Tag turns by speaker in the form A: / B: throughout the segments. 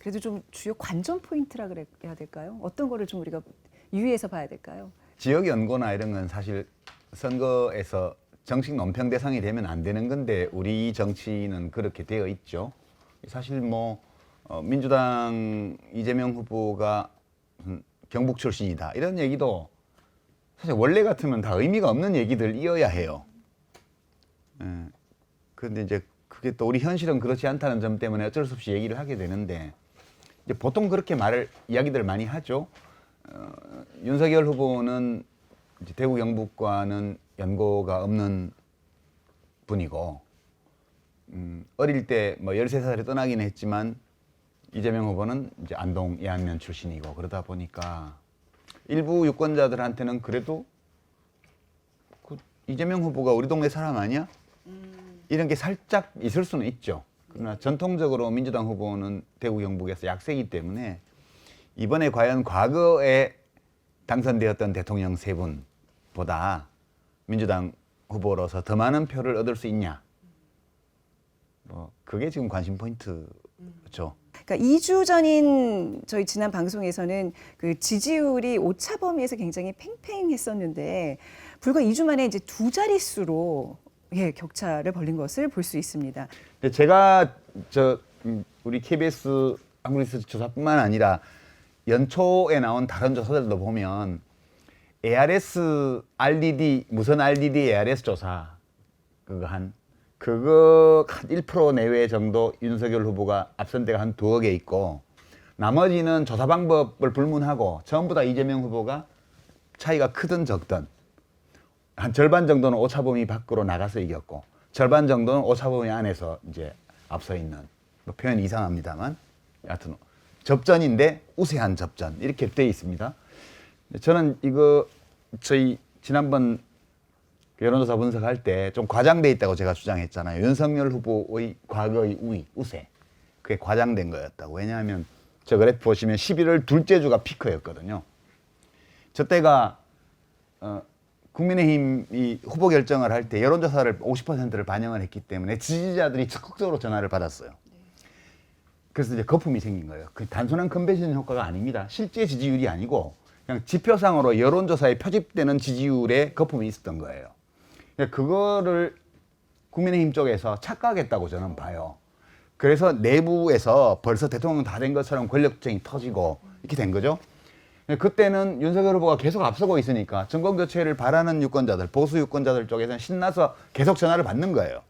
A: 그래도 좀 주요 관전 포인트라 그래야 될까요? 어떤 거를 좀 우리가 유의해서 봐야 될까요?
B: 지역 연고나 이런 건 사실 선거에서 정식 논평 대상이 되면 안 되는 건데 우리 정치는 그렇게 되어 있죠. 사실 뭐 민주당 이재명 후보가 경북 출신이다 이런 얘기도 사실 원래 같으면 다 의미가 없는 얘기들 이어야 해요. 그런데 이제 그게 또 우리 현실은 그렇지 않다는 점 때문에 어쩔 수 없이 얘기를 하게 되는데 이제 보통 그렇게 이야기들 많이 하죠. 윤석열 후보는 이제 대구 경북과는 연고가 없는 분이고 어릴 때 뭐 13살에 떠나긴 했지만 이재명 후보는 이제 안동 예안면 출신이고 그러다 보니까 일부 유권자들한테는 그래도 그 이재명 후보가 우리 동네 사람 아니야? 이런 게 살짝 있을 수는 있죠. 그러나 전통적으로 민주당 후보는 대구 경북에서 약세이기 때문에 이번에 과연 과거에 당선되었던 대통령 세 분보다 민주당 후보로서 더 많은 표를 얻을 수 있냐? 뭐 그게 지금 관심 포인트죠.
A: 그러니까 2주 전인 저희 지난 방송에서는 그 지지율이 오차 범위에서 굉장히 팽팽했었는데 불과 2주 만에 이제 두 자릿수로 격차를 벌린 것을 볼 수 있습니다.
B: 근데 제가 우리 KBS 한국리서치 조사뿐만 아니라 연초에 나온 다른 조사들도 보면 ARS, RDD, 무선 RDD ARS 조사 그거 한 1% 내외 정도 윤석열 후보가 앞선 데가 한 두어 개 있고 나머지는 조사 방법을 불문하고 전부 다 이재명 후보가 차이가 크든 적든 한 절반 정도는 오차범위 밖으로 나가서 이겼고 절반 정도는 오차범위 안에서 이제 앞서 있는 뭐 표현이 이상합니다만 여하튼 접전인데 우세한 접전 이렇게 돼 있습니다. 저는 이거 저희 지난번 여론조사 분석할 때 좀 과장돼 있다고 제가 주장했잖아요. 윤석열 후보의 과거의 우세 그게 과장된 거였다고. 왜냐하면 저 그래프 보시면 11월 둘째 주가 피크였거든요. 저 때가 국민의힘이 후보 결정을 할 때 여론조사를 50%를 반영을 했기 때문에 지지자들이 적극적으로 전화를 받았어요. 그래서 이제 거품이 생긴 거예요. 그 단순한 컨벤션 효과가 아닙니다. 실제 지지율이 아니고 그냥 지표상으로 여론조사에 표집되는 지지율에 거품이 있었던 거예요. 그거를 국민의힘 쪽에서 착각했다고 저는 봐요. 그래서 내부에서 벌써 대통령 다 된 것처럼 권력쟁이 터지고 이렇게 된 거죠. 그때는 윤석열 후보가 계속 앞서고 있으니까 정권 교체를 바라는 유권자들, 보수 유권자들 쪽에서는 신나서 계속 전화를 받는 거예요.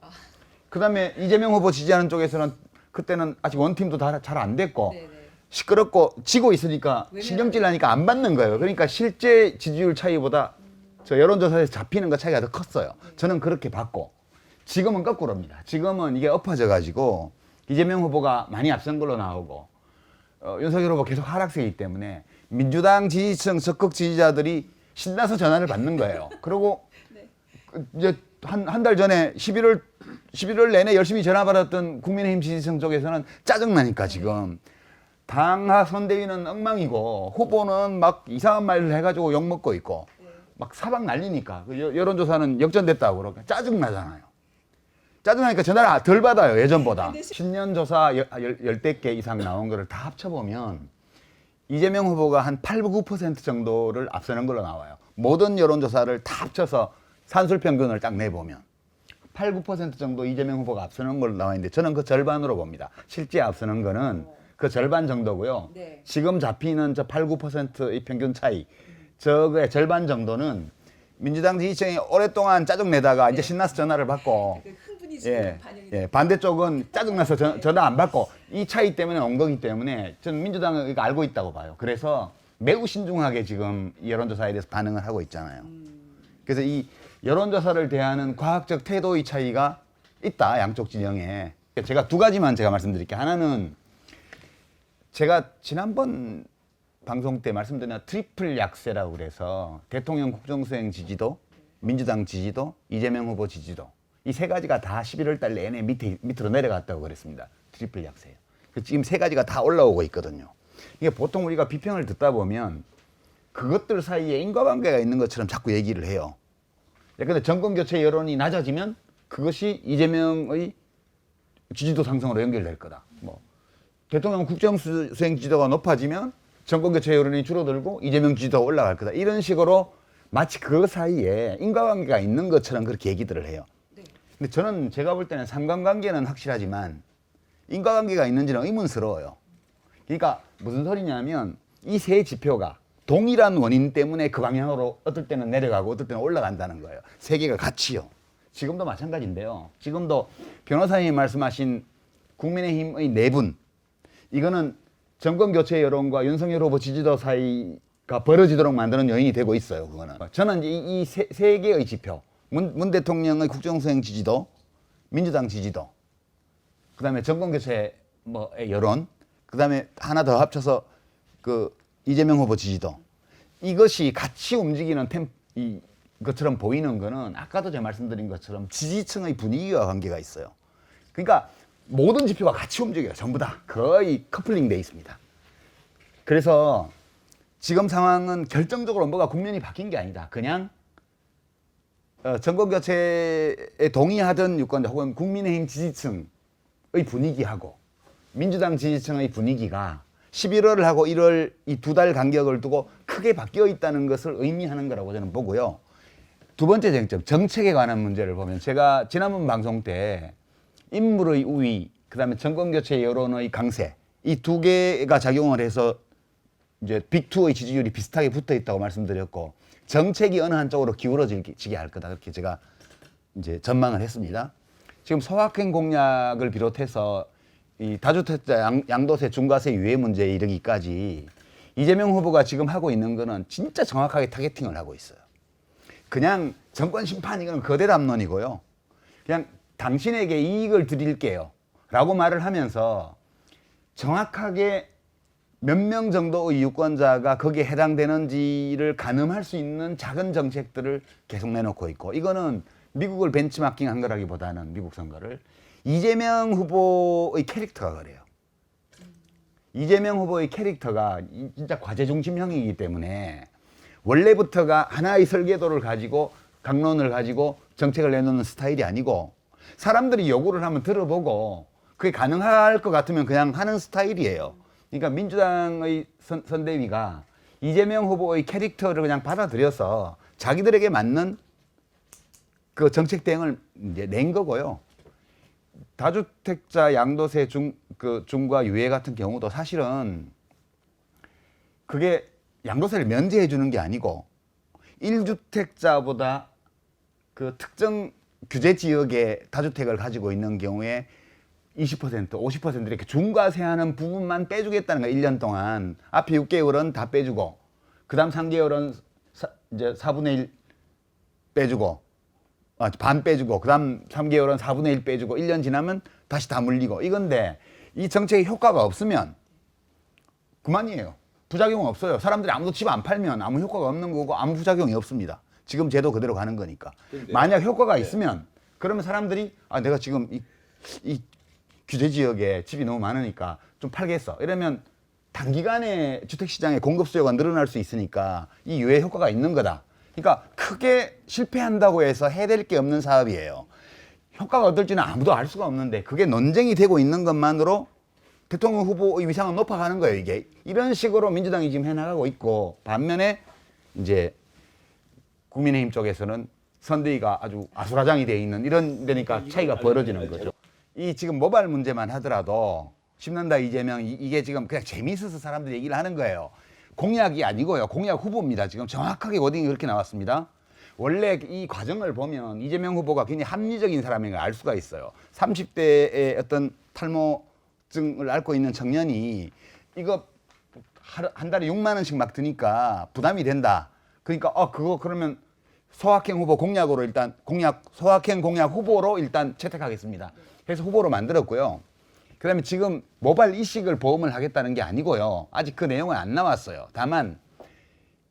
B: 그다음에 이재명 후보 지지하는 쪽에서는 그때는 아직 원팀도 잘 안 됐고 시끄럽고 지고 있으니까 신경질 나니까 안 받는 거예요. 그러니까 실제 지지율 차이보다 저 여론조사에서 잡히는 것 차이가 더 컸어요. 저는 그렇게 봤고 지금은 거꾸로입니다. 지금은 이게 엎어져 가지고 이재명 후보가 많이 앞선 걸로 나오고 윤석열 후보 계속 하락세이기 때문에 민주당 지지층 적극 지지자들이 신나서 전화를 받는 거예요. 그리고 이제 한 달 전에 11월 내내 열심히 전화 받았던 국민의힘 지지층 쪽에서는 짜증나니까 지금 당하 선대위는 엉망이고 후보는 막 이상한 말을 해가지고 욕먹고 있고 막 사방 날리니까 여론조사는 역전됐다고 그러니까 짜증나잖아요. 짜증나니까 전화를 덜 받아요 예전보다. 신년조사 열댓 개 이상 나온 거를 다 합쳐보면 이재명 후보가 한 8, 9% 정도를 앞서는 걸로 나와요. 모든 여론조사를 다 합쳐서 산술평균을 딱 내보면 8, 9% 정도 이재명 후보가 앞서는 걸로 나와 있는데 저는 그 절반으로 봅니다. 실제 앞서는 거는 그 절반 정도고요.
A: 네.
B: 지금 잡히는 저 8, 9%의 평균 차이 저거의 절반 정도는 민주당 지지층이 오랫동안 짜증내다가 이제 신나서 전화를 받고
A: 흥분이 지금 반영이
B: 반대쪽은 짜증나서 전화 안 받고 이 차이 때문에 온 거기 때문에 저는 민주당은 이거 알고 있다고 봐요. 그래서 매우 신중하게 지금 이 여론조사에 대해서 반응을 하고 있잖아요. 그래서 이 여론조사를 대하는 과학적 태도의 차이가 있다 양쪽 진영에. 제가 두 가지만 제가 말씀드릴게요. 하나는 제가 지난번 방송 때 말씀드린 트리플 약세라고 그래서 대통령 국정수행 지지도, 민주당 지지도, 이재명 후보 지지도 이 세 가지가 다 11월 달 내내 밑으로 내려갔다고 그랬습니다. 트리플 약세요. 지금 세 가지가 다 올라오고 있거든요. 이게 보통 우리가 비평을 듣다 보면 그것들 사이에 인과관계가 있는 것처럼 자꾸 얘기를 해요. 근데 정권 교체 여론이 낮아지면 그것이 이재명의 지지도 상승으로 연결될 거다. 뭐 대통령 국정수행 지지도가 높아지면 정권 교체 여론이 줄어들고 이재명 지지도가 올라갈 거다. 이런 식으로 마치 그 사이에 인과관계가 있는 것처럼 그렇게 얘기들을 해요. 근데 저는 제가 볼 때는 상관관계는 확실하지만 인과관계가 있는지는 의문스러워요. 그러니까 무슨 소리냐면 이 세 지표가 동일한 원인 때문에 그 방향으로 어떨 때는 내려가고 어떨 때는 올라간다는 거예요. 세 개가 같이요. 지금도 마찬가지인데요. 지금도 변호사님이 말씀하신 국민의힘의 네 분, 이거는 정권 교체 여론과 윤석열 후보 지지도 사이가 벌어지도록 만드는 요인이 되고 있어요. 그거는 저는 이 세 개의 지표, 문 대통령의 국정수행 지지도, 민주당 지지도, 그다음에 정권 교체 뭐의 여론, 그다음에 하나 더 합쳐서 그 이재명 후보 지지도, 이것이 같이 움직이는 것처럼 보이는 거는 아까도 제가 말씀드린 것처럼 지지층의 분위기와 관계가 있어요. 그러니까 모든 지표가 같이 움직여요. 전부 다 거의 커플링 돼 있습니다. 그래서 지금 상황은 결정적으로 뭐가 국면이 바뀐 게 아니다. 그냥 정권 교체에 동의하던 유권자 혹은 국민의힘 지지층의 분위기하고 민주당 지지층의 분위기가 11월을 하고 1월 이 두 달 간격을 두고 크게 바뀌어 있다는 것을 의미하는 거라고 저는 보고요. 두 번째 쟁점, 정책에 관한 문제를 보면 제가 지난번 방송 때 인물의 우위, 그다음에 정권 교체 여론의 강세, 이 두 개가 작용을 해서 이제 빅2의 지지율이 비슷하게 붙어 있다고 말씀드렸고 정책이 어느 한쪽으로 기울어지게 할 거다 그렇게 제가 이제 전망을 했습니다. 지금 소확행 공약을 비롯해서 이 다주택자 양도세 중과세 유예 문제에 이르기까지 이재명 후보가 지금 하고 있는 거는 진짜 정확하게 타겟팅을 하고 있어요. 그냥 정권 심판 이건 거대 담론이고요. 그냥 당신에게 이익을 드릴게요 라고 말을 하면서 정확하게 몇 명 정도의 유권자가 거기에 해당되는지를 가늠할 수 있는 작은 정책들을 계속 내놓고 있고, 이거는 미국을 벤치마킹한 거라기보다는 미국 선거를 이재명 후보의 캐릭터가 그래요. 이재명 후보의 캐릭터가 진짜 과제 중심형이기 때문에 원래부터가 하나의 설계도를 가지고 강론을 가지고 정책을 내놓는 스타일이 아니고 사람들이 요구를 하면 들어보고 그게 가능할 것 같으면 그냥 하는 스타일이에요. 그러니까 민주당의 선대위가 이재명 후보의 캐릭터를 그냥 받아들여서 자기들에게 맞는 그 정책 대응을 이제 낸 거고요. 다주택자 양도세 중과 유예 같은 경우도 사실은 그게 양도세를 면제해 주는 게 아니고 1주택자보다 그 특정 규제 지역에 다주택을 가지고 있는 경우에 20%, 50% 이렇게 중과세하는 부분만 빼주겠다는 거예요. 1년 동안. 앞에 6개월은 다 빼주고 그 다음 3개월은 이제 4분의 1 빼주고 반 빼주고 그 다음 3개월은 4분의 1 빼주고 1년 지나면 다시 다 물리고 이건데 이 정책의 효과가 없으면 그만이에요. 부작용은 없어요. 사람들이 아무도 집 안 팔면 아무 효과가 없는 거고 아무 부작용이 없습니다. 지금 제도 그대로 가는 거니까. 만약 효과가 있으면 그러면 사람들이 내가 지금 이 규제 지역에 집이 너무 많으니까 좀 팔겠어. 이러면 단기간에 주택시장의 공급 수요가 늘어날 수 있으니까 이 유예 효과가 있는 거다. 그러니까 크게 실패한다고 해서 해낼 게 없는 사업이에요. 효과가 어떨지는 아무도 알 수가 없는데 그게 논쟁이 되고 있는 것만으로 대통령 후보의 위상은 높아가는 거예요. 이게 이런 식으로 민주당이 지금 해나가고 있고, 반면에 이제 국민의힘 쪽에서는 선대위가 아주 아수라장이 돼 있는 이런 데니까 차이가 벌어지는 거죠. 이 지금 모발 문제만 하더라도 신난다 이재명 이게 지금 그냥 재미있어서 사람들이 얘기를 하는 거예요. 공약이 아니고요. 공약 후보입니다. 지금 정확하게 워딩이 그렇게 나왔습니다. 원래 이 과정을 보면 이재명 후보가 굉장히 합리적인 사람인 걸 알 수가 있어요. 30대의 어떤 탈모증을 앓고 있는 청년이 이거 한 달에 6만 원씩 막 드니까 부담이 된다. 그러니까 그거 그러면 소확행 후보 공약으로 일단 소확행 공약 후보로 일단 채택하겠습니다. 그래서 후보로 만들었고요. 그다음에 지금 모발 이식을 보험을 하겠다는 게 아니고요. 아직 그 내용은 안 나왔어요. 다만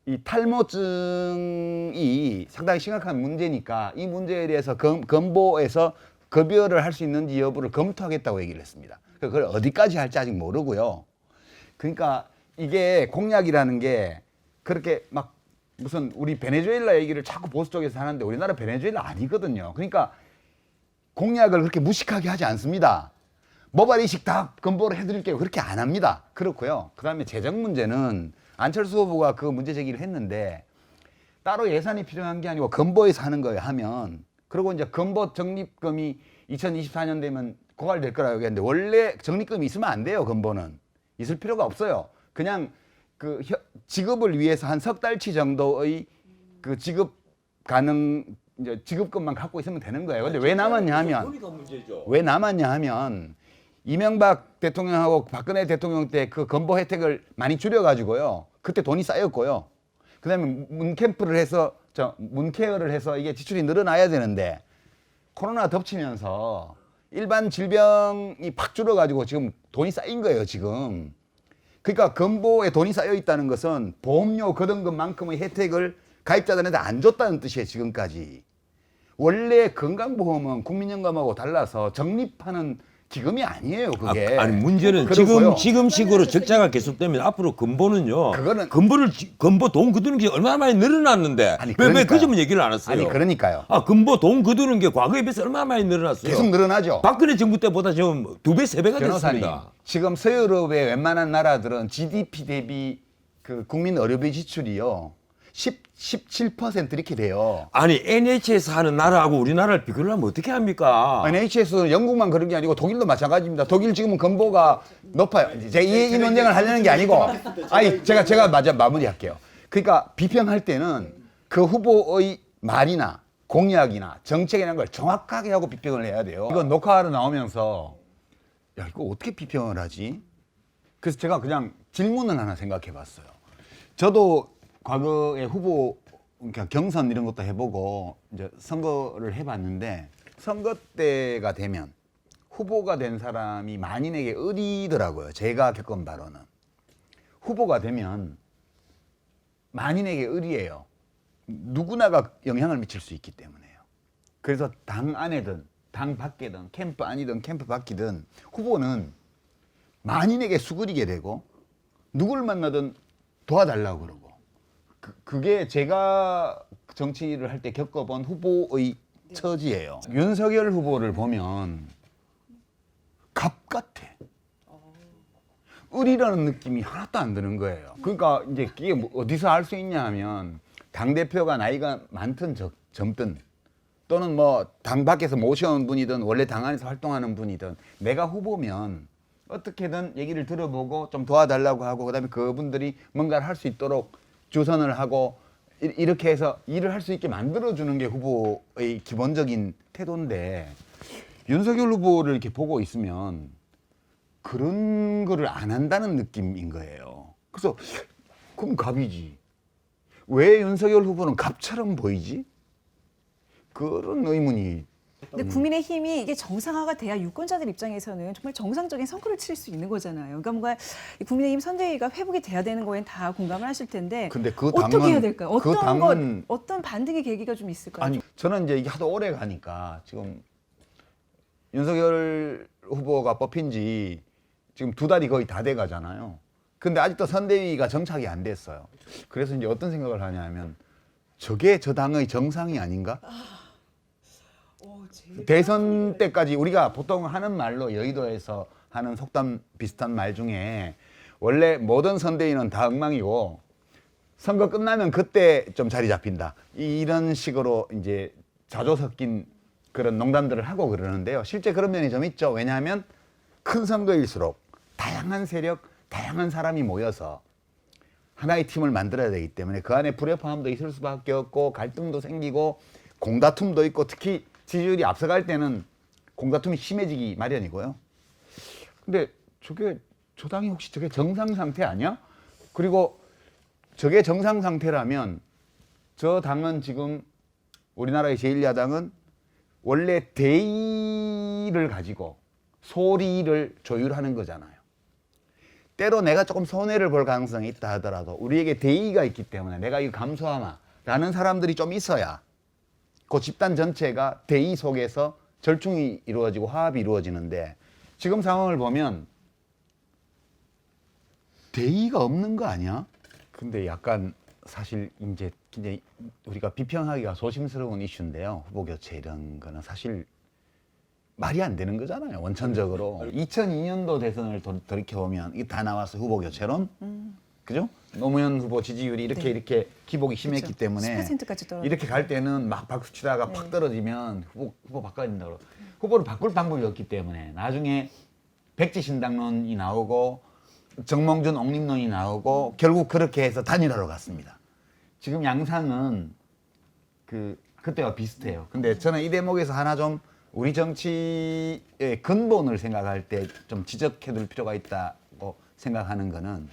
B: 이 탈모증이 상당히 심각한 문제니까 이 문제에 대해서 건보에서 급여를 할 수 있는지 여부를 검토하겠다고 얘기를 했습니다. 그걸 어디까지 할지 아직 모르고요. 그러니까 이게 공약이라는 게 그렇게 막 무슨 우리 베네수엘라 얘기를 자꾸 보수 쪽에서 하는데 우리나라 베네수엘라 아니거든요. 그러니까 공약을 그렇게 무식하게 하지 않습니다. 모발이식 다 건보를 해드릴게요. 그렇게 안 합니다. 그렇고요. 그다음에 재정 문제는 안철수 후보가 그 문제 제기를 했는데 따로 예산이 필요한 게 아니고 건보에서 하는 거예요 하면 그리고 이제 건보 적립금이 2024년 되면 고갈될 거라고 얘기했는데 원래 적립금이 있으면 안 돼요. 건보는 있을 필요가 없어요. 그냥 그 지급을 위해서 한 석 달치 정도의 그 지급 가능 이제 지급금만 갖고 있으면 되는 거예요. 근데 왜 남았냐 하면 왜 남았냐 하면 이명박 대통령하고 박근혜 대통령 때 그 건보 혜택을 많이 줄여가지고요. 그때 돈이 쌓였고요. 그다음에 문캠프를 해서 문케어를 해서 이게 지출이 늘어나야 되는데 코로나 덮치면서 일반 질병이 팍 줄어가지고 지금 돈이 쌓인 거예요. 지금. 그러니까 건보에 돈이 쌓여 있다는 것은 보험료 거둔금만큼의 혜택을 가입자들한테 안 줬다는 뜻이에요. 지금까지. 원래 건강보험은 국민연금하고 달라서 적립하는 기금이 아니에요. 그게.
C: 아니 문제는
B: 그렇고요.
C: 지금 식으로 적자가 계속되면 앞으로 건보는요.
B: 그거는-
C: 건보 돈 거두는 게 얼마나 많이 늘어났는데
B: 아니,
C: 왜 그
B: 그러니까요.
C: 점은 얘기를 안 했어요?
B: 아니 그러니까요.
C: 건보 돈 거두는 게 과거에 비해서 얼마나 많이 늘어났어요?
B: 계속 늘어나죠.
C: 박근혜 정부 때보다 지금 2배, 3배가
B: 변호사님,
C: 됐습니다.
B: 지금 서유럽의 웬만한 나라들은 GDP 대비 그 국민 의료비 지출이요. 17% 이렇게 돼요.
C: 아니 NHS 하는 나라하고 우리나라를 비교를 하면 어떻게 합니까?
B: NHS는 영국만 그런 게 아니고 독일도 마찬가지입니다. 독일 지금은 건보가 높아요. 제가 이 논쟁을 하려는 게 아니고, 아니 제가 맞아 마무리할게요. 그러니까 비평할 때는 그 후보의 말이나 공약이나 정책이라는 걸 정확하게 하고 비평을 해야 돼요. 이건 녹화하러 나오면서 야 이거 어떻게 비평을 하지? 그래서 제가 그냥 질문을 하나 생각해봤어요. 저도 과거에 후보 그러니까 경선 이런 것도 해보고 이제 선거를 해봤는데 선거 때가 되면 후보가 된 사람이 만인에게 의리더라고요. 제가 겪은 바로는 후보가 되면 만인에게 의리예요. 누구나가 영향을 미칠 수 있기 때문에요. 그래서 당 안에든 당 밖이든 캠프 아니든 캠프 밖이든 후보는 만인에게 수그리게 되고 누굴 만나든 도와달라고 그러고 그게 제가 정치를 할 때 겪어본 후보의 처지예요. 윤석열 후보를 보면 갑 같아. 의리라는 느낌이 하나도 안 드는 거예요. 그러니까 이제 이게 뭐 어디서 알 수 있냐 하면 당대표가 나이가 많든 젊든 또는 뭐 당 밖에서 모셔온 분이든 원래 당 안에서 활동하는 분이든 내가 후보면 어떻게든 얘기를 들어보고 좀 도와달라고 하고 그다음에 그분들이 뭔가를 할 수 있도록 주선을 하고 이렇게 해서 일을 할 수 있게 만들어주는 게 후보의 기본적인 태도인데 윤석열 후보를 이렇게 보고 있으면 그런 거를 안 한다는 느낌인 거예요. 그래서 그럼 갑이지. 왜 윤석열 후보는 갑처럼 보이지? 그런 의문이.
A: 근데 국민의힘이 이게 정상화가 돼야 유권자들 입장에서는 정말 정상적인 선거를 칠 수 있는 거잖아요. 그러니까 뭔가 이 국민의힘 선대위가 회복이 돼야 되는 거엔 다 공감을 하실 텐데
B: 근데 그
A: 어떻게
B: 당은-
A: 해야 될까요?
B: 그
A: 어떤
B: 당은-
A: 어떤 반등의 계기가 좀 있을까요?
B: 아니 저는 이제 이게 하도 오래 가니까 지금 윤석열 후보가 뽑힌 지 지금 2달이 거의 다 돼 가잖아요. 근데 아직도 선대위가 정착이 안 됐어요. 그래서 이제 어떤 생각을 하냐면 저게 저 당의 정상이 아닌가? 대선 때까지 우리가 보통 하는 말로 여의도에서 하는 속담 비슷한 말 중에 원래 모든 선대위는 다 엉망이고 선거 끝나면 그때 좀 자리 잡힌다. 이런 식으로 이제 자조 섞인 그런 농담들을 하고 그러는데요. 실제 그런 면이 좀 있죠. 왜냐하면 큰 선거일수록 다양한 세력, 다양한 사람이 모여서 하나의 팀을 만들어야 되기 때문에 그 안에 불협화음도 있을 수밖에 없고 갈등도 생기고 공다툼도 있고 특히 지지율이 앞서갈 때는 공다툼이 심해지기 마련이고요. 근데 저게 저 당이 혹시 저게 정상 상태 아니야? 그리고 저게 정상 상태라면 저 당은 지금 우리나라의 제1야당은 원래 대의를 가지고 소리를 조율하는 거잖아요. 때로 내가 조금 손해를 볼 가능성이 있다 하더라도 우리에게 대의가 있기 때문에 내가 이거 감수하마라는 사람들이 좀 있어야 그 집단 전체가 대의 속에서 절충이 이루어지고 화합이 이루어지는데 지금 상황을 보면 대의가 없는 거 아니야? 근데 약간 사실 이제 우리가 비평하기가 조심스러운 이슈인데요. 후보 교체 이런 거는 사실 말이 안 되는 거잖아요. 원천적으로. 2002년도 대선을 돌이켜보면 이게 다 나왔어. 후보 교체론. 그죠? 노무현 후보 지지율이 이렇게
A: 네.
B: 이렇게 기복이 심했기
A: 그렇죠.
B: 때문에
A: 10%까지 떨어졌고.
B: 이렇게 갈 때는 막 박수 치다가
A: 네.
B: 팍 떨어지면 후보 바꿔야 된다고. 후보를 바꿀 방법이 없기 때문에 나중에 백지신당론이 나오고 정몽준 옥립론이 나오고 결국 그렇게 해서 단일화로 갔습니다. 지금 양상은 그때와 비슷해요. 근데 저는 이 대목에서 하나 좀 우리 정치의 근본을 생각할 때 좀 지적해둘 필요가 있다고 생각하는 거는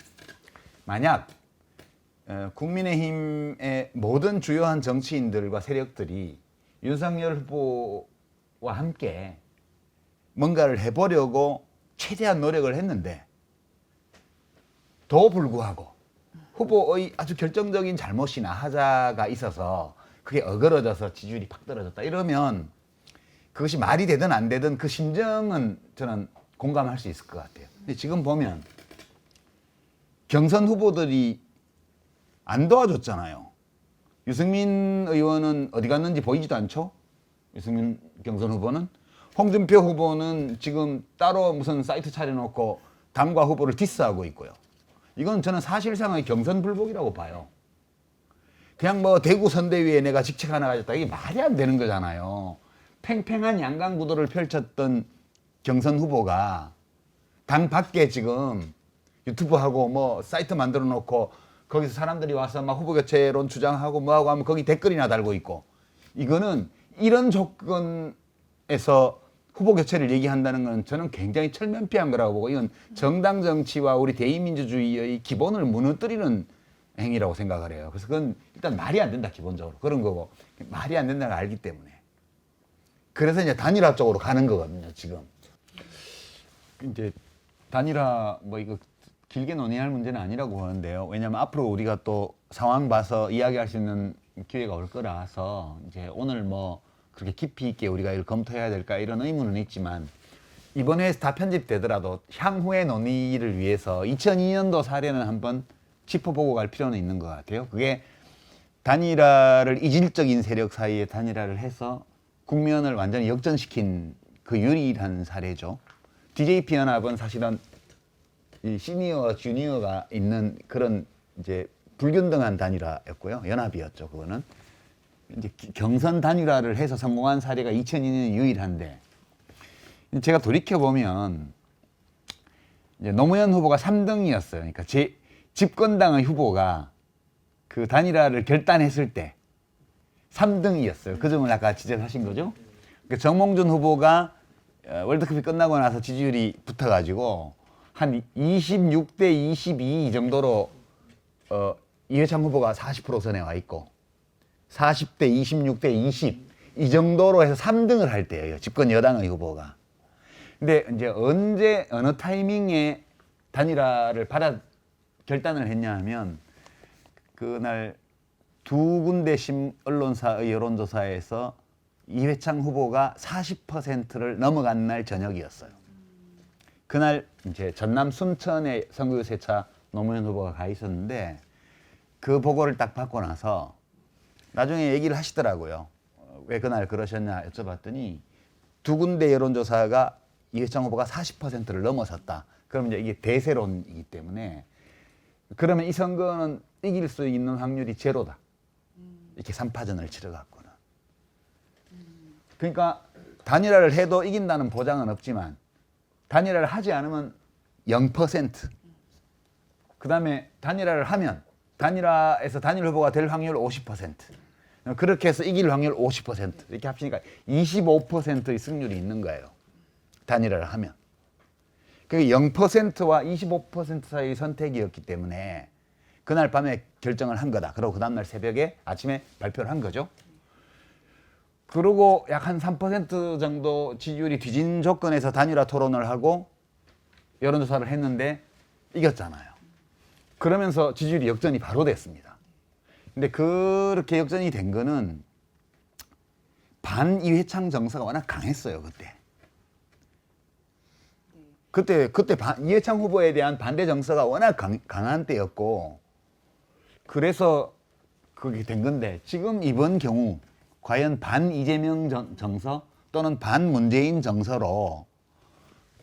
B: 만약 국민의힘의 모든 주요한 정치인들과 세력들이 윤석열 후보와 함께 뭔가를 해보려고 최대한 노력을 했는데 더 불구하고 후보의 아주 결정적인 잘못이나 하자가 있어서 그게 어그러져서 지지율이 팍 떨어졌다 이러면 그것이 말이 되든 안 되든 그 심정은 저는 공감할 수 있을 것 같아요. 근데 지금 보면 경선 후보들이 안 도와줬잖아요. 유승민 의원은 어디 갔는지 보이지도 않죠? 유승민 경선 후보는. 홍준표 후보는 지금 따로 무슨 사이트 차려놓고 당과 후보를 디스하고 있고요. 이건 저는 사실상의 경선 불복이라고 봐요. 그냥 뭐 대구 선대위에 내가 직책 하나 가졌다. 이게 말이 안 되는 거잖아요. 팽팽한 양강 구도를 펼쳤던 경선 후보가 당 밖에 지금 유튜브하고 뭐 사이트 만들어 놓고 거기서 사람들이 와서 막 후보 교체론 주장하고 뭐하고 하면 거기 댓글이나 달고 있고 이거는 이런 조건에서 후보 교체를 얘기한다는 건 저는 굉장히 철면피한 거라고 보고 이건 정당 정치와 우리 대의민주주의의 기본을 무너뜨리는 행위라고 생각을 해요. 그래서 그건 일단 말이 안 된다 기본적으로 그런 거고 말이 안 된다는 걸 알기 때문에 그래서 이제 단일화 쪽으로 가는 거거든요 지금. 이제 단일화 뭐 이거 길게 논의할 문제는 아니라고 보는데요. 왜냐하면 앞으로 우리가 또 상황 봐서 이야기할 수 있는 기회가 올 거라서 이제 오늘 뭐 그렇게 깊이 있게 우리가 이걸 검토해야 될까 이런 의문은 있지만 이번 회에서 다 편집되더라도 향후의 논의를 위해서 2002년도 사례는 한번 짚어보고 갈 필요는 있는 것 같아요. 그게 단일화를 이질적인 세력 사이에 단일화를 해서 국면을 완전히 역전시킨 그 유일한 사례죠. DJP 연합은 사실은 이 시니어와 주니어가 있는 그런 이제 불균등한 단일화였고요. 연합이었죠. 그거는 이제 경선 단일화를 해서 성공한 사례가 2002년이 유일한데 제가 돌이켜 보면 이제 노무현 후보가 3등이었어요. 그러니까 제 집권당의 후보가 그 단일화를 결단했을 때 3등이었어요. 그 점을 아까 지적하신 거죠. 그러니까 정몽준 후보가 월드컵이 끝나고 나서 지지율이 붙어가지고 한 26대 22 정도로 이회창 후보가 40% 선에 와 있고 40대 26대 20 이 정도로 해서 3등을 할 때예요. 집권 여당의 후보가. 근데 이제 언제 어느 타이밍에 단일화를 결단을 했냐 하면 그날 두 군데 언론사의 여론조사에서 이회창 후보가 40%를 넘어간 날 저녁이었어요. 그날 이제 전남 순천에 선거유세차 노무현 후보가 가 있었는데 그 보고를 딱 받고 나서 나중에 얘기를 하시더라고요. 왜 그날 그러셨냐 여쭤봤더니 두 군데 여론조사가 이회창 후보가 40%를 넘어섰다. 그럼 이제 이게 대세론이기 때문에 그러면 이 선거는 이길 수 있는 확률이 제로다. 이렇게 3파전을 치러갖고는. 그러니까 단일화를 해도 이긴다는 보장은 없지만 단일화를 하지 않으면 0%. 그 다음에 단일화를 하면 단일화에서 단일 후보가 될 확률 50%. 그렇게 해서 이길 확률 50%. 이렇게 합치니까 25%의 승률이 있는 거예요. 단일화를 하면. 그게 0%와 25% 사이의 선택이었기 때문에 그날 밤에 결정을 한 거다. 그리고 그 다음날 새벽에 아침에 발표를 한 거죠. 그리고 약 한 3% 정도 지지율이 뒤진 조건에서 단일화 토론을 하고 여론조사를 했는데 이겼잖아요. 그러면서 지지율이 역전이 바로 됐습니다. 근데 그렇게 역전이 된 거는 반 이회창 정서가 워낙 강했어요, 그때. 그때 이회창 후보에 대한 반대 정서가 워낙 강한 때였고 그래서 그게 된 건데 지금 이번 경우 과연 반 이재명 정서, 또는 반문재인 정서로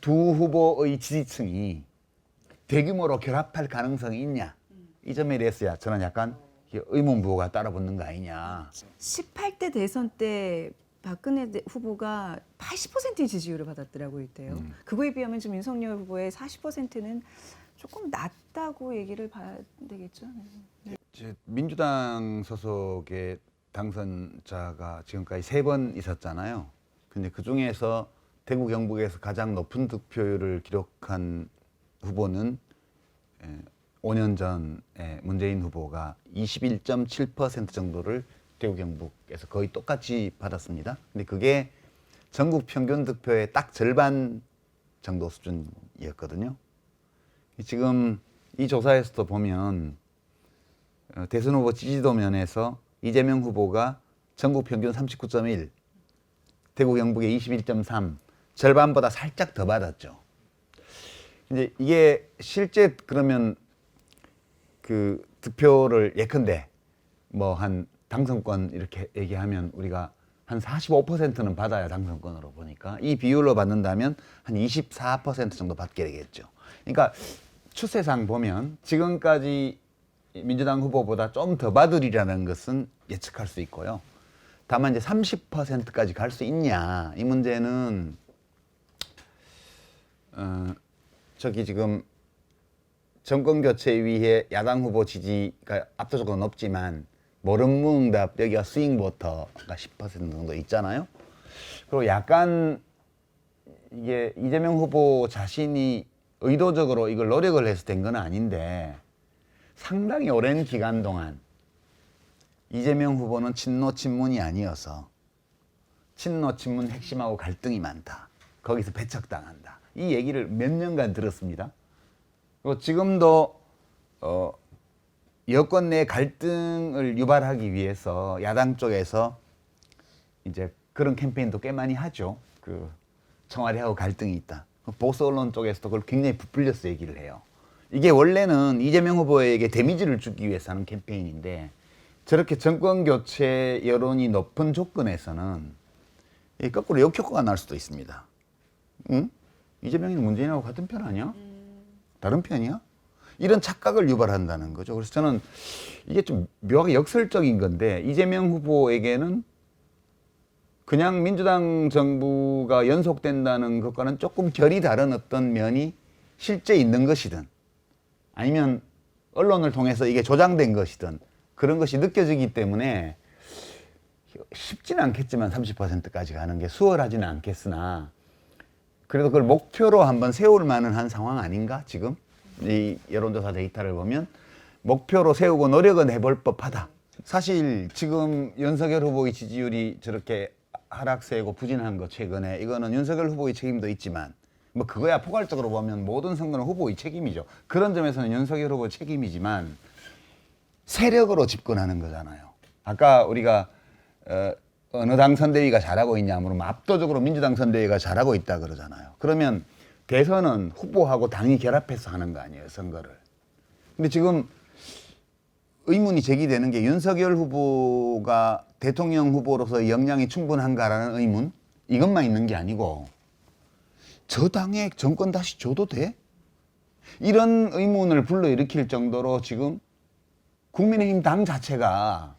B: 두 후보의 지지층이 대규모로 결합할 가능성이 있냐. 이 점에 대해서야 저는 약간 의문부호가 따라붙는 거 아니냐.
A: 18대 대선 때 박근혜 후보가 80%의 지지율을 받았더라고요, 이때요. 그거에 비하면 지금 윤석열 후보의 40%는 조금 낮다고 얘기를 봐야 되겠죠.
B: 이제 민주당 소속의 당선자가 지금까지 3번 있었잖아요. 근데 그 중에서 대구 경북에서 가장 높은 득표율을 기록한 후보는 5년 전에 문재인 후보가 21.7% 정도를 대구 경북에서 거의 똑같이 받았습니다. 근데 그게 전국 평균 득표의 딱 절반 정도 수준이었거든요. 지금 이 조사에서도 보면 대선 후보 지지도 면에서 이재명 후보가 전국 평균 39.1, 대구 경북의 21.3, 절반보다 살짝 더 받았죠. 이제 이게 실제 그러면 그 득표를 예컨대 뭐 한 당선권 이렇게 얘기하면 우리가 한 45%는 받아야 당선권으로 보니까 이 비율로 받는다면 한 24% 정도 받게 되겠죠. 그러니까 추세상 보면 지금까지 민주당 후보보다 좀 더 받으리라는 것은 예측할 수 있고요. 다만 이제 30%까지 갈 수 있냐 이 문제는 저기 지금 정권 교체 위해 야당 후보 지지가 압도적으로 높지만 모름무응답 여기가 스윙보터가 10% 정도 있잖아요. 그리고 약간 이게 이재명 후보 자신이 의도적으로 이걸 노력을 해서 된 건 아닌데 상당히 오랜 기간 동안 이재명 후보는 친노 친문이 아니어서 친노 친문 핵심하고 갈등이 많다. 거기서 배척당한다. 이 얘기를 몇 년간 들었습니다. 그리고 지금도 여권 내 갈등을 유발하기 위해서 야당 쪽에서 이제 그런 캠페인도 꽤 많이 하죠. 그 청와대하고 갈등이 있다. 보수 언론 쪽에서도 그걸 굉장히 부풀려서 얘기를 해요. 이게 원래는 이재명 후보에게 데미지를 주기 위해서 하는 캠페인인데 저렇게 정권 교체 여론이 높은 조건에서는 거꾸로 역효과가 날 수도 있습니다. 응? 이재명이 문재인하고 같은 편 아니야? 다른 편이야? 이런 착각을 유발한다는 거죠. 그래서 저는 이게 좀 묘하게 역설적인 건데 이재명 후보에게는 그냥 민주당 정부가 연속된다는 것과는 조금 결이 다른 어떤 면이 실제 있는 것이든 아니면 언론을 통해서 이게 조장된 것이든 그런 것이 느껴지기 때문에 쉽지는 않겠지만 30%까지 가는 게 수월하지는 않겠으나 그래도 그걸 목표로 한번 세울 만은 한 상황 아닌가 지금? 이 여론조사 데이터를 보면 목표로 세우고 노력은 해볼 법하다. 사실 지금 윤석열 후보의 지지율이 저렇게 하락세고 부진한 거 최근에 이거는 윤석열 후보의 책임도 있지만 뭐 그거야 포괄적으로 보면 모든 선거는 후보의 책임이죠. 그런 점에서는 윤석열 후보 책임이지만 세력으로 집권하는 거잖아요. 아까 우리가 어느 당 선대위가 잘하고 있냐 물으면 압도적으로 민주당 선대위가 잘하고 있다 그러잖아요. 그러면 대선은 후보하고 당이 결합해서 하는 거 아니에요, 선거를. 근데 지금 의문이 제기되는 게 윤석열 후보가 대통령 후보로서 역량이 충분한가라는 의문? 이것만 있는 게 아니고 저 당에 정권 다시 줘도 돼? 이런 의문을 불러일으킬 정도로 지금 국민의힘 당 자체가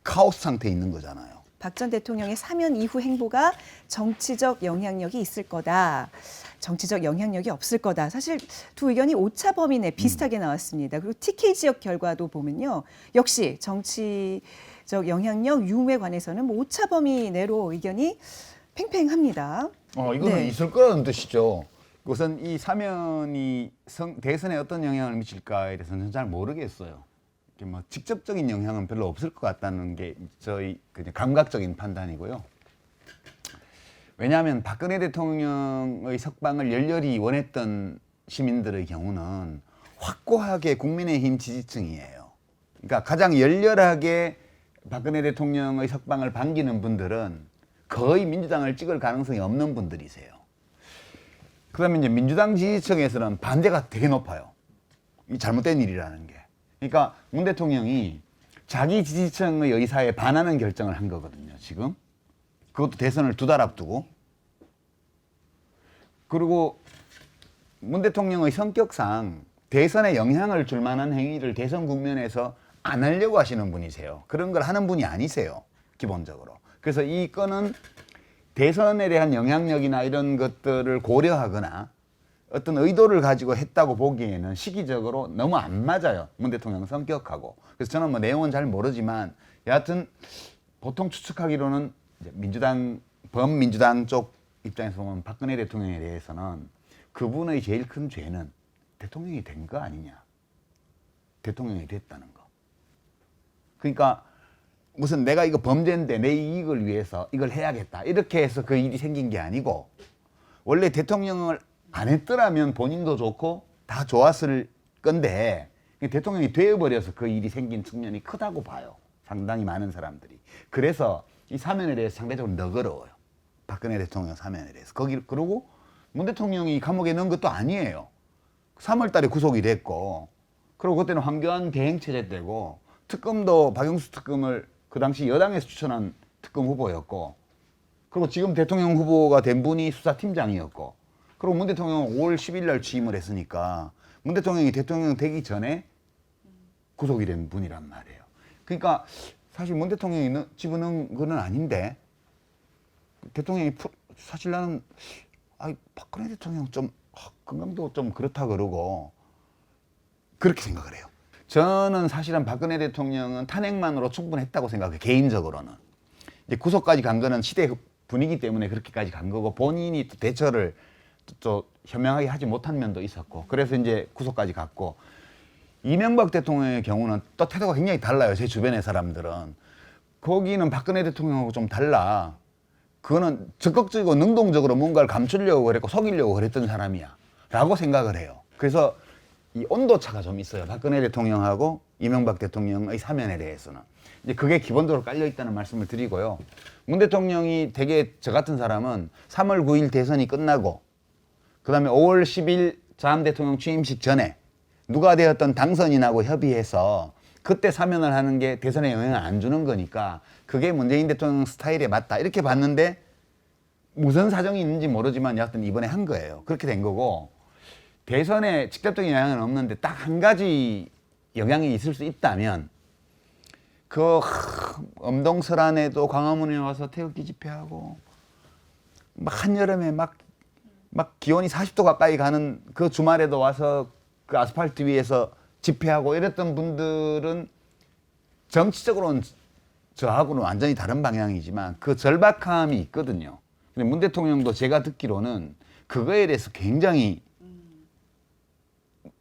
B: 카오스 상태에 있는 거잖아요.
A: 박 전 대통령의 사면 이후 행보가 정치적 영향력이 있을 거다. 정치적 영향력이 없을 거다. 사실 두 의견이 오차 범위 내 비슷하게 나왔습니다. 그리고 TK 지역 결과도 보면요. 역시 정치적 영향력 유무에 관해서는 뭐 오차 범위 내로 의견이 팽팽합니다.
B: 이거는
A: 네.
B: 있을 거라는 뜻이죠. 우선 이 사면이 대선에 어떤 영향을 미칠까에 대해서는 저는 잘 모르겠어요. 뭐 직접적인 영향은 별로 없을 것 같다는 게 저희 그냥 감각적인 판단이고요. 왜냐하면 박근혜 대통령의 석방을 열렬히 원했던 시민들의 경우는 확고하게 국민의힘 지지층이에요. 그러니까 가장 열렬하게 박근혜 대통령의 석방을 반기는 분들은 거의 민주당을 찍을 가능성이 없는 분들이세요. 그다음에 이제 민주당 지지층에서는 반대가 되게 높아요. 이 잘못된 일이라는 게. 그러니까 문 대통령이 자기 지지층의 의사에 반하는 결정을 한 거거든요, 지금. 그것도 대선을 2달 앞두고. 그리고 문 대통령의 성격상 대선에 영향을 줄 만한 행위를 대선 국면에서 안 하려고 하시는 분이세요. 그런 걸 하는 분이 아니세요, 기본적으로. 그래서 이 건은 대선에 대한 영향력이나 이런 것들을 고려하거나 어떤 의도를 가지고 했다고 보기에는 시기적으로 너무 안 맞아요, 문 대통령 성격하고. 그래서 저는 뭐 내용은 잘 모르지만 여하튼 보통 추측하기로는 이제 민주당, 범민주당 쪽 입장에서 보면 박근혜 대통령에 대해서는 그분의 제일 큰 죄는 대통령이 된 거 아니냐, 대통령이 됐다는 거. 그러니까 무슨 내가 이거 범죄인데 내 이익을 위해서 이걸 해야겠다 이렇게 해서 그 일이 생긴 게 아니고, 원래 대통령을 안 했더라면 본인도 좋고 다 좋았을 건데 대통령이 되어버려서 그 일이 생긴 측면이 크다고 봐요, 상당히 많은 사람들이. 그래서 이 사면에 대해서 상대적으로 너그러워요, 박근혜 대통령 사면에 대해서. 그리고 문 대통령이 감옥에 넣은 것도 아니에요. 3월 달에 구속이 됐고, 그리고 그때는 황교안 대행체제 때고, 특검도 박영수 특검을 그 당시 여당에서 추천한 특검 후보였고, 그리고 지금 대통령 후보가 된 분이 수사팀장이었고, 그리고 문 대통령은 5월 10일 날 취임을 했으니까 문 대통령이 대통령 되기 전에 구속이 된 분이란 말이에요. 그러니까 사실 문 대통령이 집어넣은 건 아닌데, 대통령이 사실 나는 박근혜 대통령 좀 건강도 좀 그렇다 그러고 그렇게 생각을 해요. 저는 사실은 박근혜 대통령은 탄핵만으로 충분했다고 생각해요, 개인적으로는. 이제 구속까지 간 거는 시대 분위기 때문에 그렇게까지 간 거고, 본인이 또 대처를 또 현명하게 하지 못한 면도 있었고, 그래서 이제 구속까지 갔고, 이명박 대통령의 경우는 또 태도가 굉장히 달라요, 제 주변의 사람들은. 거기는 박근혜 대통령하고 좀 달라. 그거는 적극적이고 능동적으로 뭔가를 감추려고 그랬고 속이려고 그랬던 사람이야 라고 생각을 해요. 그래서 이 온도차가 좀 있어요, 박근혜 대통령하고 이명박 대통령의 사면에 대해서는. 이제 그게 기본적으로 깔려 있다는 말씀을 드리고요. 문 대통령이 되게, 저 같은 사람은 3월 9일 대선이 끝나고 그다음에 5월 10일 전 대통령 취임식 전에 누가 되었던 당선인하고 협의해서 그때 사면을 하는 게 대선에 영향을 안 주는 거니까 그게 문재인 대통령 스타일에 맞다 이렇게 봤는데, 무슨 사정이 있는지 모르지만 여하튼 이번에 한 거예요. 그렇게 된 거고, 대선에 직접적인 영향은 없는데 딱 한 가지 영향이 있을 수 있다면, 그 엄동설안에도 광화문에 와서 태극기 집회하고 막 한여름에 막 기온이 40도 가까이 가는 그 주말에도 와서 그 아스팔트 위에서 집회하고 이랬던 분들은 정치적으로는 저하고는 완전히 다른 방향이지만 그 절박함이 있거든요. 근데 문 대통령도 제가 듣기로는 그거에 대해서 굉장히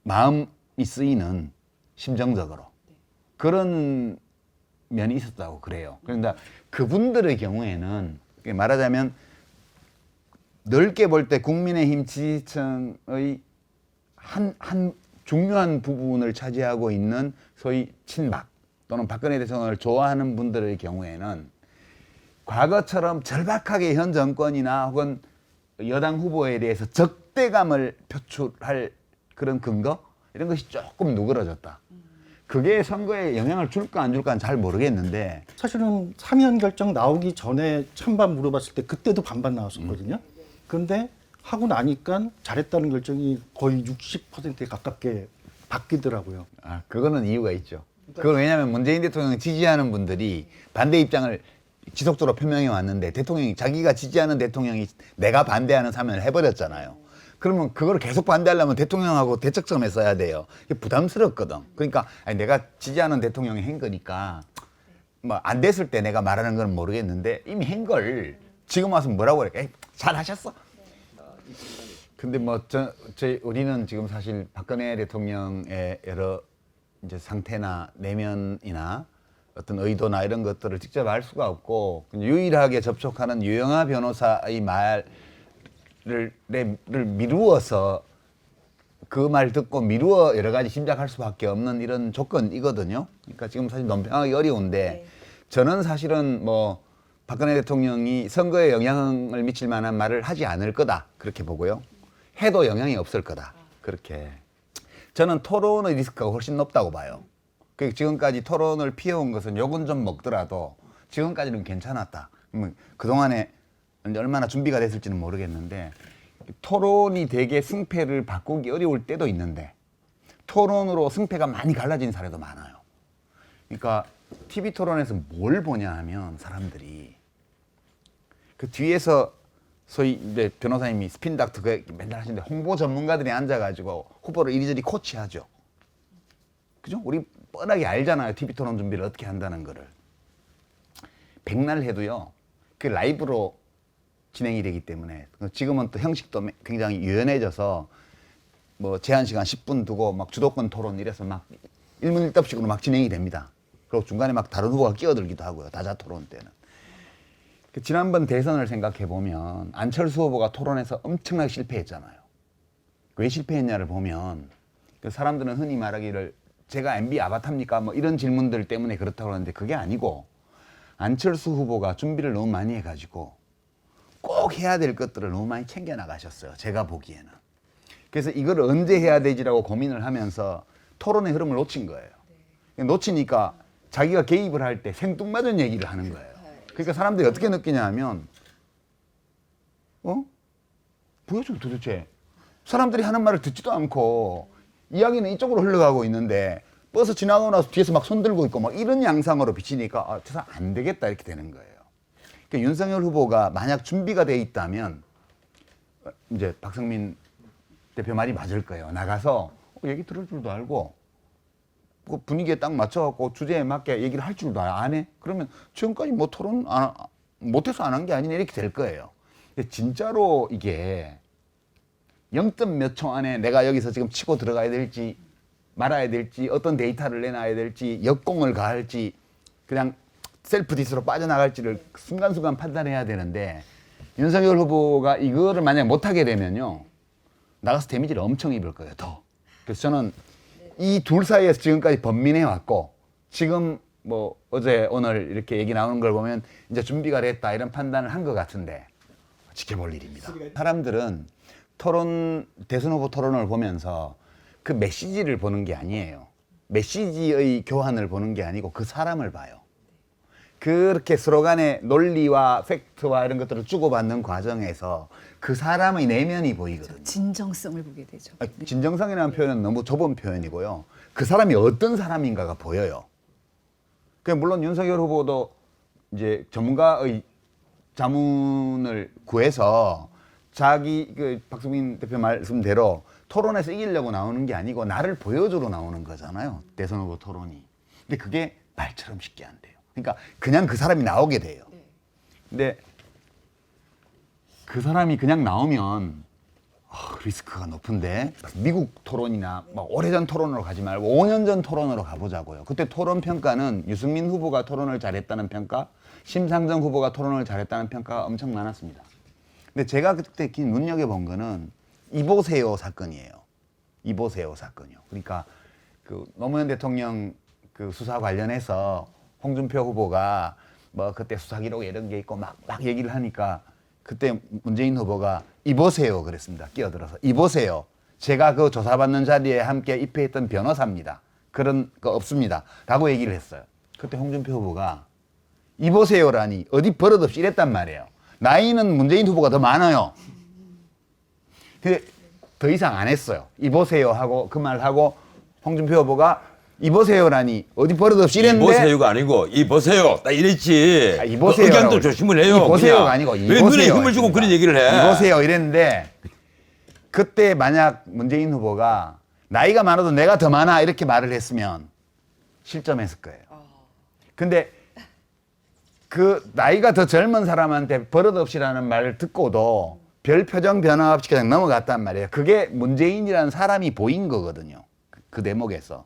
B: 마음이 쓰이는, 심정적으로 그런 면이 있었다고 그래요. 그런데 그분들의 경우에는 말하자면 넓게 볼 때 국민의힘 지지층의 한 중요한 부분을 차지하고 있는 소위 친박 또는 박근혜 대통령을 좋아하는 분들의 경우에는 과거처럼 절박하게 현 정권이나 혹은 여당 후보에 대해서 적대감을 표출할 그런 근거, 이런 것이 조금 누그러졌다. 그게 선거에 영향을 줄까 안 줄까는 잘 모르겠는데,
D: 사실은 사면 결정 나오기 전에 찬반 물어봤을 때 그때도 반반 나왔었거든요. 그런데 하고 나니까 잘했다는 결정이 거의 60%에 가깝게 바뀌더라고요.
B: 그거는 이유가 있죠. 그건 왜냐하면 문재인 대통령 지지하는 분들이 반대 입장을 지속적으로 표명해 왔는데, 대통령이 자기가 지지하는 대통령이 내가 반대하는 사면을 해버렸잖아요. 그러면 그걸 계속 반대하려면 대통령하고 대척점에 써야 돼요. 이게 부담스럽거든. 그러니까 내가 지지하는 대통령이 한 거니까 뭐 안 됐을 때 내가 말하는 건 모르겠는데, 이미 한 걸 지금 와서 뭐라고 그래? 에이, 잘하셨어. 근데 뭐 우리는 지금 사실 박근혜 대통령의 여러 이제 상태나 내면이나 어떤 의도나 이런 것들을 직접 알 수가 없고, 유일하게 접촉하는 유영하 변호사의 말을 미루어서 그 말 듣고 미루어 여러 가지 짐작할 수밖에 없는 이런 조건이거든요. 그러니까 지금 사실 논평하기 어려운데, 저는 사실은 뭐 박근혜 대통령이 선거에 영향을 미칠 만한 말을 하지 않을 거다 그렇게 보고요. 해도 영향이 없을 거다 그렇게. 저는 토론의 리스크가 훨씬 높다고 봐요. 지금까지 토론을 피해온 것은 욕은 좀 먹더라도 지금까지는 괜찮았다. 그동안에 이제 얼마나 준비가 됐을지는 모르겠는데 토론이 되게 승패를 바꾸기 어려울 때도 있는데 토론으로 승패가 많이 갈라진 사례도 많아요. 그러니까 TV 토론에서 뭘 보냐 하면 사람들이 그 뒤에서 소위 이제 변호사님이 스핀 닥터 그 맨날 하시는데 홍보 전문가들이 앉아가지고 후보를 이리저리 코치하죠. 그죠? 우리 뻔하게 알잖아요. TV 토론 준비를 어떻게 한다는 거를. 백날 해도요. 그 라이브로 진행이 되기 때문에 지금은 또 형식도 굉장히 유연해져서 뭐 제한 시간 10분 두고 막 주도권 토론 이래서 막 일문일답식으로 막 진행이 됩니다. 그리고 중간에 막 다른 후보가 끼어들기도 하고요. 다자 토론 때는. 지난번 대선을 생각해 보면 안철수 후보가 토론에서 엄청나게 실패했잖아요. 왜 실패했냐를 보면 그 사람들은 흔히 말하기를 제가 MB 아바타입니까? 뭐 이런 질문들 때문에 그렇다고 하는데 그게 아니고 안철수 후보가 준비를 너무 많이 해가지고 꼭 해야 될 것들을 너무 많이 챙겨 나가셨어요. 제가 보기에는. 그래서 이걸 언제 해야 되지라고 고민을 하면서 토론의 흐름을 놓친 거예요. 놓치니까 자기가 개입을 할 때 생뚱맞은 얘기를 하는 거예요. 그러니까 사람들이 어떻게 느끼냐 하면 보여줘 도대체. 사람들이 하는 말을 듣지도 않고 이야기는 이쪽으로 흘러가고 있는데 버스 지나가고 나서 뒤에서 막 손들고 있고 막 이런 양상으로 비치니까 저 사람 안 되겠다 이렇게 되는 거예요. 그러니까 윤석열 후보가 만약 준비가 돼 있다면 이제 박성민 대표 말이 맞을 거예요. 나가서 얘기 들을 줄도 알고 그 분위기에 딱 맞춰갖고 주제에 맞게 얘기를 할 줄도 안 해? 그러면 지금까지 뭐 토론 못해서 안 한 게 아니네 이렇게 될 거예요. 근데 진짜로 이게 0점 몇 초 안에 내가 여기서 지금 치고 들어가야 될지 말아야 될지 어떤 데이터를 내놔야 될지 역공을 가할지 그냥 셀프 디스로 빠져나갈지를 순간순간 판단해야 되는데 윤석열 후보가 이거를 만약 못하게 되면요. 나가서 데미지를 엄청 입을 거예요. 더. 그래서 저는 이 둘 사이에서 지금까지 번민해 왔고 지금 뭐 어제 오늘 이렇게 얘기 나오는 걸 보면 이제 준비가 됐다 이런 판단을 한 것 같은데 지켜볼 일입니다. 사람들은 대선 후보 토론을 보면서 그 메시지를 보는 게 아니에요. 메시지의 교환을 보는 게 아니고 그 사람을 봐요. 그렇게 서로 간의 논리와 팩트와 이런 것들을 주고받는 과정에서 그 사람의 내면이 보이거든요.
A: 진정성을 보게 되죠.
B: 진정성이라는 표현은 너무 좁은 표현이고요. 그 사람이 어떤 사람인가가 보여요. 물론 윤석열 후보도 이제 전문가의 자문을 구해서 자기 박수민 대표 말씀대로 토론에서 이기려고 나오는 게 아니고 나를 보여주러 나오는 거잖아요. 대선 후보 토론이. 근데 그게 말처럼 쉽게 안 돼요. 그러니까 그냥 그 사람이 나오게 돼요. 근데 그 사람이 그냥 나오면 리스크가 높은데 미국 토론이나 막 오래전 토론으로 가지 말고 5년 전 토론으로 가보자고요. 그때 토론 평가는 유승민 후보가 토론을 잘했다는 평가, 심상정 후보가 토론을 잘했다는 평가가 엄청 많았습니다. 근데 제가 그때 눈여겨본 거는 이보세요 사건이에요. 이보세요 사건이요. 그러니까 그 노무현 대통령 그 수사 관련해서 홍준표 후보가 뭐 그때 수사 기록 이런 게 있고 막 얘기를 하니까 그때 문재인 후보가 이보세요 그랬습니다. 끼어들어서 이보세요. 제가 그 조사받는 자리에 함께 입회했던 변호사입니다. 그런 거 없습니다. 라고 얘기를 했어요. 그때 홍준표 후보가 이보세요라니 어디 버릇없이 이랬단 말이에요. 나이는 문재인 후보가 더 많아요. 근데 더 이상 안 했어요. 이보세요 하고 그 말하고 홍준표 후보가 이보세요라니 어디 버릇없이 이랬는데
C: 이보세요가 아니고 이보세요 딱 이랬지.
B: 이보세요.
C: 의견도 조심을 해요.
B: 이보세요가 아니고
C: 왜 눈에 힘을 주고 그런 얘기를 해.
B: 이보세요 이랬는데 그때 만약 문재인 후보가 나이가 많아도 내가 더 많아 이렇게 말을 했으면 실점했을 거예요. 근데 그 나이가 더 젊은 사람한테 버릇없이라는 말을 듣고도 별 표정 변화 없이 그냥 넘어갔단 말이에요. 그게 문재인이라는 사람이 보인 거거든요. 그 대목에서.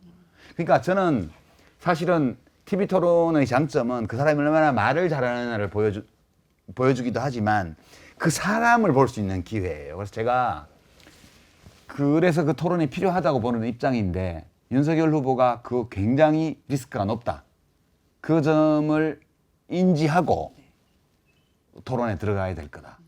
B: 그러니까 저는 사실은 TV 토론의 장점은 그 사람이 얼마나 말을 잘하느냐를 보여주기도 하지만 그 사람을 볼 수 있는 기회예요. 그래서 제가 그래서 그 토론이 필요하다고 보는 입장인데 윤석열 후보가 그 굉장히 리스크가 높다. 그 점을 인지하고 토론에 들어가야 될 거다.